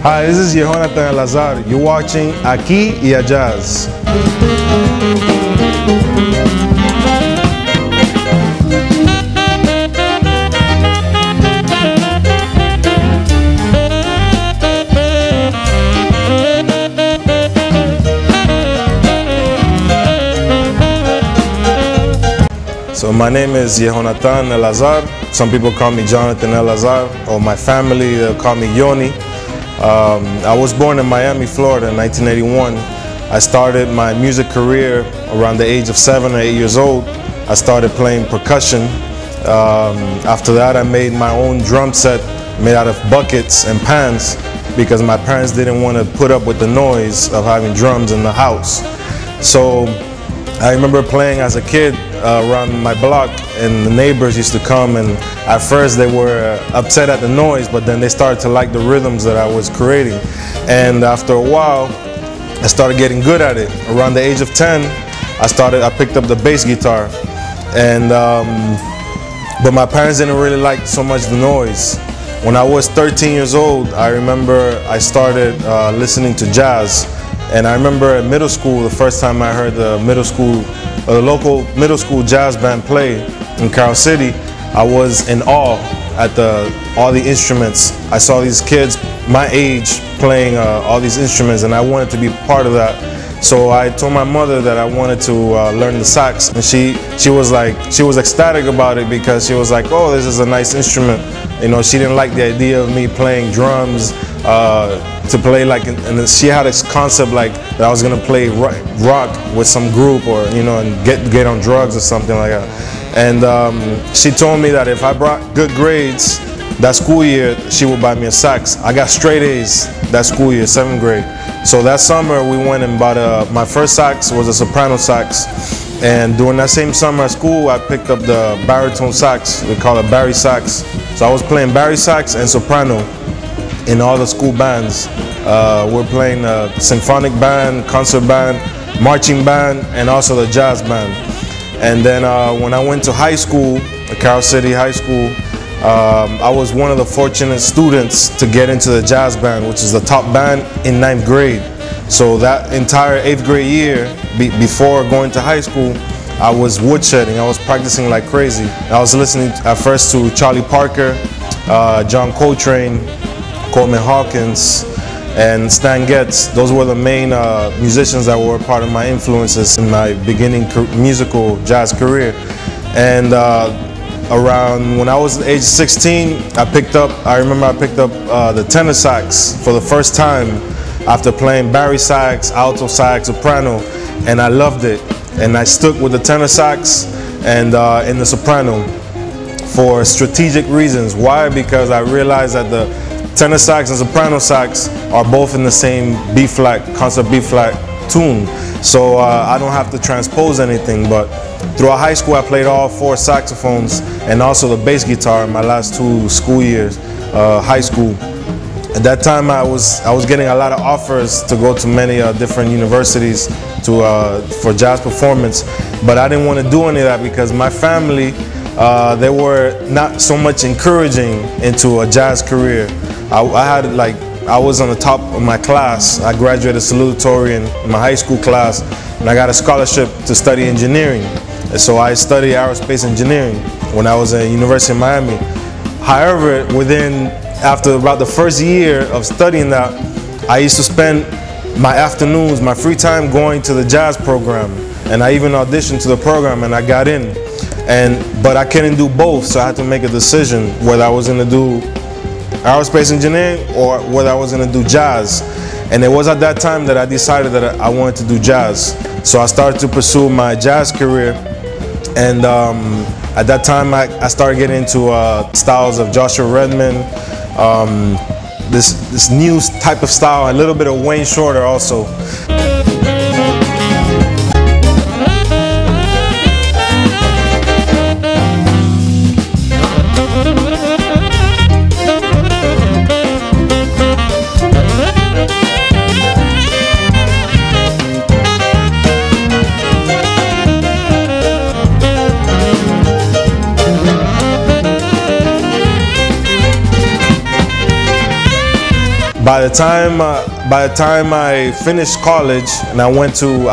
Hi, this is Yehonatan Elazar. You're watching AQUI y AJAZZ. So my name is Yehonatan Elazar. Some people call me Jonathan Elazar, or my family, they'll call me Yoni. I was born in Miami, Florida in 1981. I started my music career around the age of 7 or 8 years old. I started playing percussion. After that, I made my own drum set made out of buckets and pans because my parents didn't want to put up with the noise of having drums in the house. So I remember playing as a kid around my block, and the neighbors used to come, and at first they were upset at the noise, but then they started to like the rhythms that I was creating. And after a while, I started getting good at it. Around the age of 10, I picked up the bass guitar, and but my parents didn't really like so much the noise. When I was 13 years old, I remember I started listening to jazz. And I remember at middle school, the first time I heard the local middle school jazz band play in Carol City, I was in awe at all the instruments. I saw these kids my age playing all these instruments, and I wanted to be part of that. So I told my mother that I wanted to learn the sax, and she was ecstatic about it because she was like, "Oh, this is a nice instrument." You know, she didn't like the idea of me playing drums. To play like, and she had this concept like that I was gonna play rock with some group, or you know, and get on drugs or something like that. And she told me that if I brought good grades that school year, she would buy me a sax. I got straight A's that school year, 7th grade. So that summer we went and bought my first sax was a soprano sax. And during that same summer at school, I picked up the baritone sax. We call it bari sax. So I was playing bari sax and soprano in all the school bands. We're playing a symphonic band, concert band, marching band, and also the jazz band. And then when I went to high school, Carol City High School, I was one of the fortunate students to get into the jazz band, which is the top band in 9th grade. So that entire 8th grade year, before going to high school, I was woodshedding. I was practicing like crazy. I was listening at first to Charlie Parker, John Coltrane, Coleman Hawkins, and Stan Getz. Those were the main musicians that were part of my influences in my beginning musical jazz career. And around when I was age 16, I remember I picked up the tenor sax for the first time after playing bari sax, alto sax, soprano, and I loved it. And I stuck with the tenor sax and in the soprano for strategic reasons. Why? Because I realized that the tenor sax and soprano sax are both in the same B-flat, concert B-flat tune. So I don't have to transpose anything, but throughout high school I played all 4 saxophones and also the bass guitar in my last 2 school years, high school. At that time I was getting a lot of offers to go to many different universities for jazz performance, but I didn't want to do any of that because my family, they were not so much encouraging into a jazz career. I was on the top of my class. I graduated salutatorian in my high school class, and I got a scholarship to study engineering. And so I studied aerospace engineering when I was at University of Miami. However, after about the first year of studying that, I used to spend my afternoons, my free time going to the jazz program, and I even auditioned to the program and I got in. But I couldn't do both, so I had to make a decision whether I was going to do aerospace engineering or whether I was going to do jazz. And it was at that time that I decided that I wanted to do jazz. So I started to pursue my jazz career, and at that time I started getting into styles of Joshua Redman, this new type of style, a little bit of Wayne Shorter also. By the time I finished college and I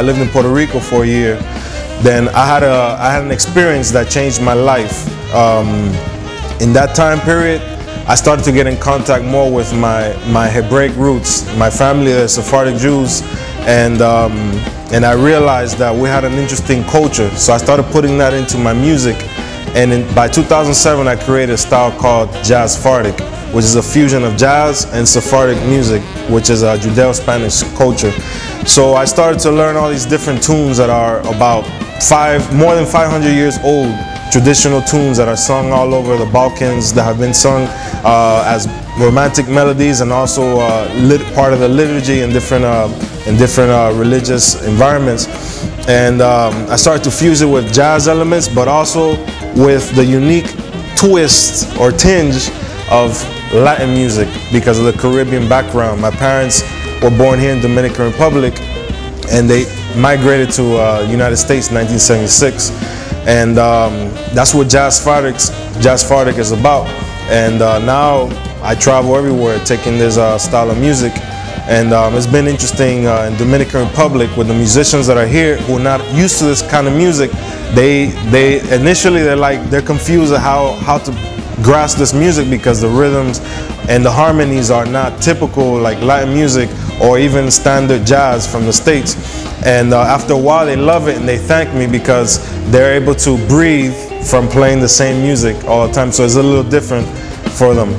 lived in Puerto Rico for a year, then I had an experience that changed my life. In that time period, I started to get in contact more with my Hebraic roots. My family, the Sephardic Jews, and I realized that we had an interesting culture. So I started putting that into my music. And by 2007, I created a style called Jazzphardic, which is a fusion of jazz and Sephardic music, which is a Judeo-Spanish culture. So I started to learn all these different tunes that are about more than 500 years old, traditional tunes that are sung all over the Balkans, that have been sung as romantic melodies, and also part of the liturgy in different religious environments. And I started to fuse it with jazz elements, but also with the unique twist or tinge of Latin music because of the Caribbean background. My parents were born here in Dominican Republic, and they migrated to United States in 1976. And that's what Jazzphardic is about. And now I travel everywhere taking this style of music. And it's been interesting in Dominican Republic with the musicians that are here who are not used to this kind of music. Initially they're confused at how to grasp this music because the rhythms and the harmonies are not typical like Latin music or even standard jazz from the States. And after a while they love it and they thank me because they're able to breathe from playing the same music all the time. So it's a little different for them.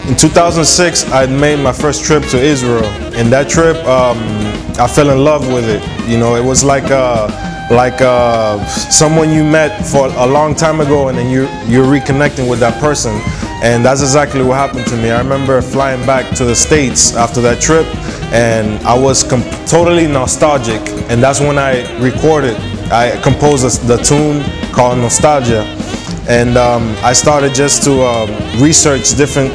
In 2006, I made my first trip to Israel. In that trip, I fell in love with it. You know, it was like someone you met for a long time ago, and then you're reconnecting with that person. And that's exactly what happened to me. I remember flying back to the States after that trip, and I was totally nostalgic. And that's when I composed the tune called Nostalgia. And I started just to research different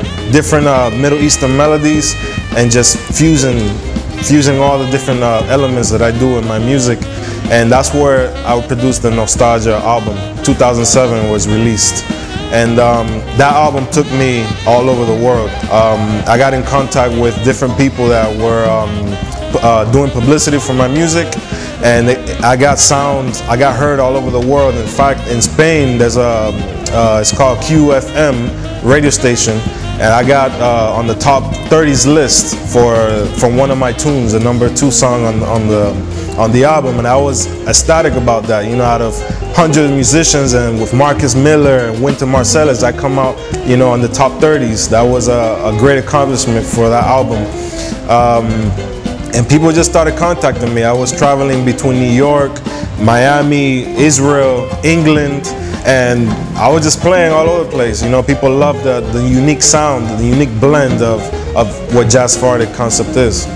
Middle Eastern melodies and just fusing all the different elements that I do in my music. And that's where I produced the Nostalgia album. 2007 was released. And that album took me all over the world. I got in contact with different people that were doing publicity for my music. And I got heard all over the world. In fact, in Spain, there's it's called QFM radio station, and I got on the top 30s list from one of my tunes, the #2 song on the album, and I was ecstatic about that. You know, out of hundreds of musicians, and with Marcus Miller and Wynton Marsalis, I come out, you know, on the top 30s. That was a great accomplishment for that album. And people just started contacting me. I was traveling between New York, Miami, Israel, England, and I was just playing all over the place. You know, people love the unique sound, the unique blend of what Jazzphardic concept is.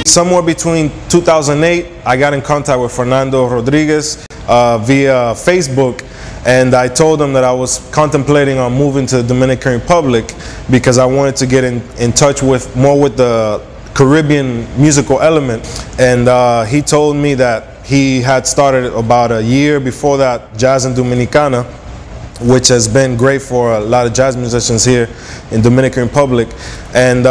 Somewhere between 2008, I got in contact with Fernando Rodriguez via Facebook, and I told him that I was contemplating on moving to the Dominican Republic because I wanted to get in touch more with the Caribbean musical element. And he told me that he had started about a year before that Jazz in Dominicana, which has been great for a lot of jazz musicians here in Dominican Republic. And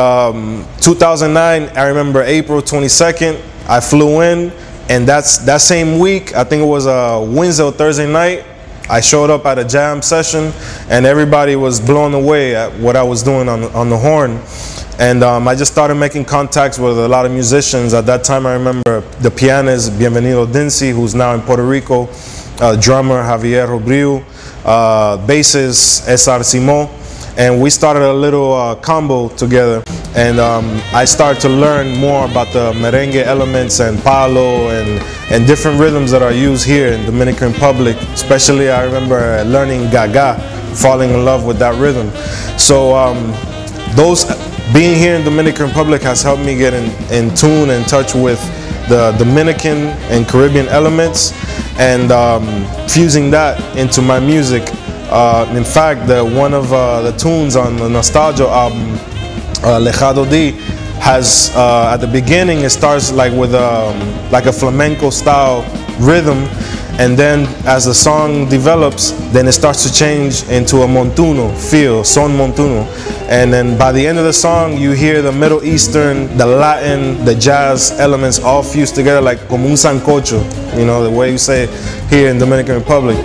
2009, I remember April 22nd, I flew in, and that same week, I think it was a Wednesday or Thursday night, I showed up at a jam session, and everybody was blown away at what I was doing on the horn. And I just started making contacts with a lot of musicians. At that time, I remember the pianist Bienvenido Dincy, who's now in Puerto Rico, drummer Javier Robriu, bassist Esar Simon, and we started a little combo together. And I started to learn more about the merengue elements and palo and different rhythms that are used here in Dominican Republic. Especially, I remember learning Gaga, falling in love with that rhythm. So being here in Dominican Republic has helped me get in tune and touch with the Dominican and Caribbean elements, and fusing that into my music. In fact, one of the tunes on the Nostalgia album, Lejado D, has at the beginning it starts like with like a flamenco style rhythm, and then as the song develops, then it starts to change into a montuno feel, son montuno, and then by the end of the song you hear the Middle Eastern, the Latin, the jazz elements all fused together like como un sancocho, you know, the way you say here in Dominican Republic.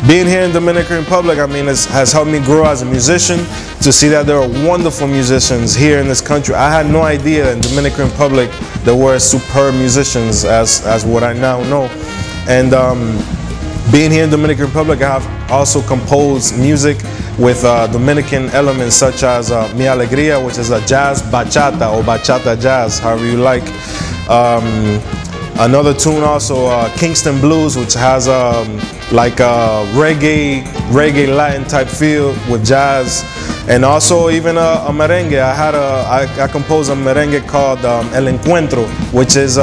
Being here in Dominican Republic, I mean, has helped me grow as a musician, to see that there are wonderful musicians here in this country. I had no idea in Dominican Republic there were superb musicians as what I now know. And being here in Dominican Republic, I have also composed music with Dominican elements such as Mi Alegría, which is a jazz bachata or bachata jazz, however you like. Another tune also, Kingston Blues, which has like a reggae Latin type feel with jazz, and also even a merengue. I composed a merengue called El Encuentro, which is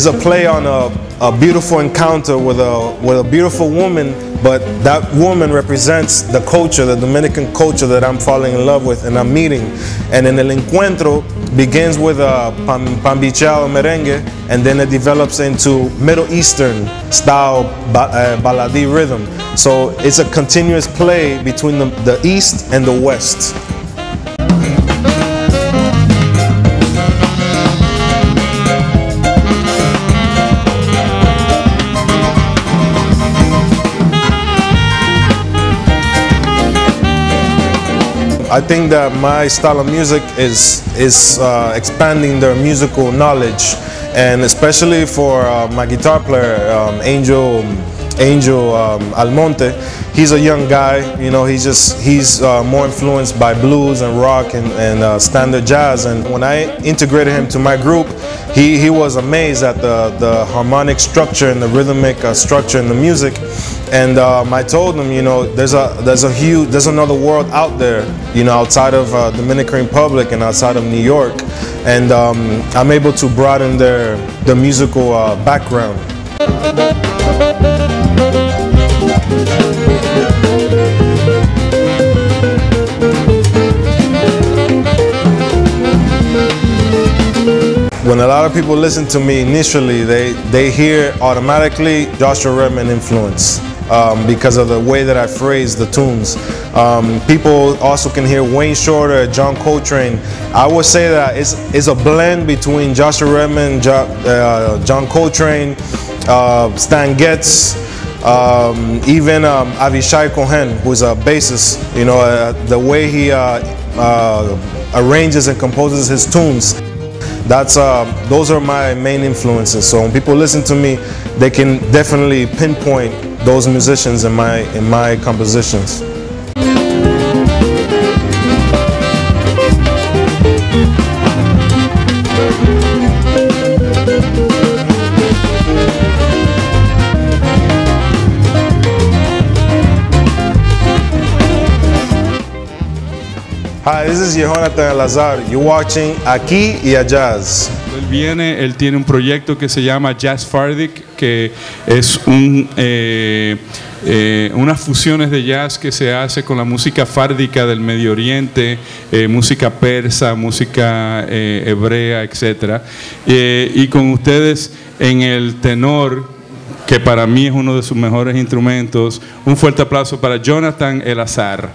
a play on a beautiful encounter with a beautiful woman, but that woman represents the culture, the Dominican culture that I'm falling in love with and I'm meeting. And in El Encuentro begins with a pambichao merengue, and then it develops into Middle Eastern style baladi rhythm. So it's a continuous play between the East and the West. I think that my style of music is expanding their musical knowledge, and especially for my guitar player, Angel Almonte. He's a young guy, you know, he's more influenced by blues and rock and standard jazz. And when I integrated him to my group, he was amazed at the harmonic structure and the rhythmic structure in the music. And I told him, you know, there's another world out there, you know, outside of Dominican Republic and outside of New York, and I'm able to broaden their musical background. When a lot of people listen to me initially, they hear automatically Joshua Redman influence. Because of the way that I phrase the tunes. People also can hear Wayne Shorter, John Coltrane. I would say that it's a blend between Joshua Redman, John Coltrane, Stan Getz, even Avishai Cohen, who's a bassist. You know, the way he arranges and composes his tunes. Those are my main influences. So when people listen to me, they can definitely pinpoint those musicians in my compositions. Hi, this is Yehonatan Elazar. You're watching AQUI y AJAZZ. Él tiene un proyecto que se llama Jazzphardic, que es unas fusiones de jazz que se hace con la música fárdica del Medio Oriente, música persa, música hebrea, etc. Y con ustedes en el tenor, que para mí es uno de sus mejores instrumentos. Un fuerte aplauso para Yehonatan Elazar.